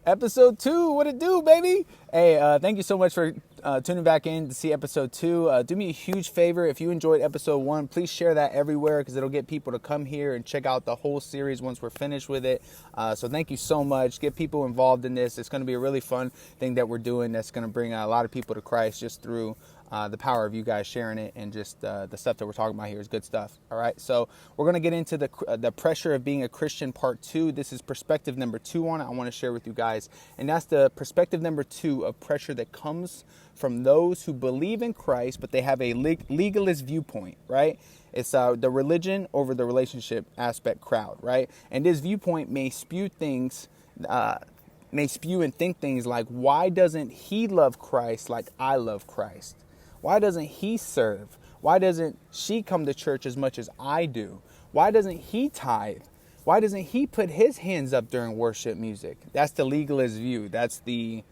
Episode 2, what it do, baby? Hey, thank you so much for tuning back in to see episode 2. Do me a huge favor. If you enjoyed episode 1, please share that everywhere because it'll get people to come here and check out the whole series once we're finished with it. So thank you so much. Get people involved in this. It's going to be a really fun thing that we're doing that's going to bring a lot of people to Christ just through the power of you guys sharing it, and just the stuff that we're talking about here is good stuff. All right, so we're going to get into the pressure of being a Christian part 2. This is perspective number 2 on it. I want to share with you guys, and that's the perspective number 2 of pressure that comes from those who believe in Christ, but they have a legalist viewpoint, right? It's the religion over the relationship aspect crowd, right? And this viewpoint may spew and think things like, why doesn't he love Christ like I love Christ? Why doesn't he serve? Why doesn't she come to church as much as I do? Why doesn't he tithe? Why doesn't he put his hands up during worship music? That's the legalist view. That's the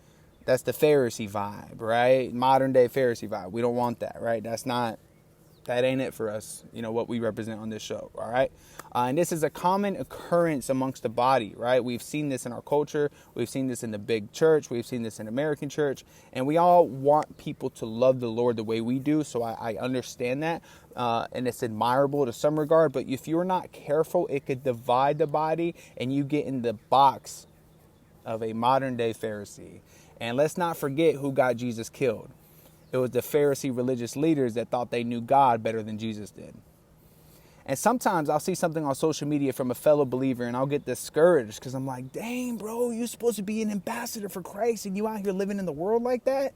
Pharisee vibe, right? Modern day Pharisee vibe. We don't want that, right? That ain't it for us, what we represent on this show, all right? And this is a common occurrence amongst the body, right? We've seen this in our culture. We've seen this in the big church. We've seen this in American church. And we all want people to love the Lord the way we do, so I understand that. And it's admirable to some regard. But if you're not careful, it could divide the body, and you get in the box of a modern-day Pharisee. And let's not forget who got Jesus killed. It was the Pharisee religious leaders that thought they knew God better than Jesus did. And sometimes I'll see something on social media from a fellow believer and I'll get discouraged because I'm like, dang, bro, you're supposed to be an ambassador for Christ and you out here living in the world like that?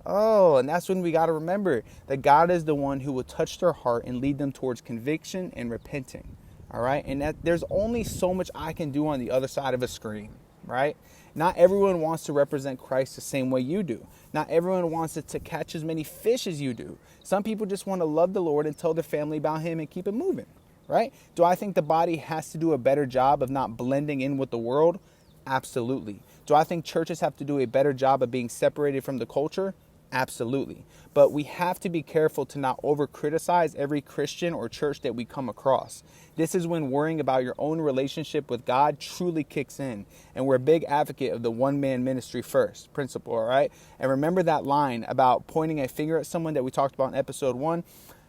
Oh, and that's when we got to remember that God is the one who will touch their heart and lead them towards conviction and repenting. All right. And that there's only so much I can do on the other side of a screen. Right? Not everyone wants to represent Christ the same way you do. Not everyone wants it to catch as many fish as you do. Some people just want to love the Lord and tell their family about him and keep it moving, right? Do I think the body has to do a better job of not blending in with the world? Absolutely. Do I think churches have to do a better job of being separated from the culture? Absolutely. But we have to be careful to not over-criticize every Christian or church that we come across. This is when worrying about your own relationship with God truly kicks in. And we're a big advocate of the one-man ministry first principle, all right? And remember that line about pointing a finger at someone that we talked about in episode 1?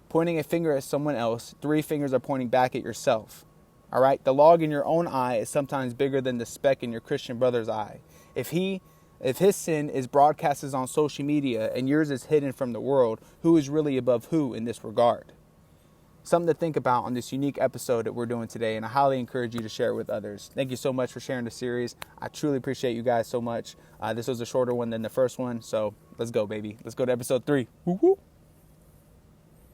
Pointing a finger at someone else, 3 fingers are pointing back at yourself, all right? The log in your own eye is sometimes bigger than the speck in your Christian brother's eye. If his sin is broadcasted on social media and yours is hidden from the world, who is really above who in this regard? Something to think about on this unique episode that we're doing today, and I highly encourage you to share it with others. Thank you so much for sharing the series. I truly appreciate you guys so much. This was a shorter one than the first one, so let's go, baby. Let's go to episode 3. Woo-hoo.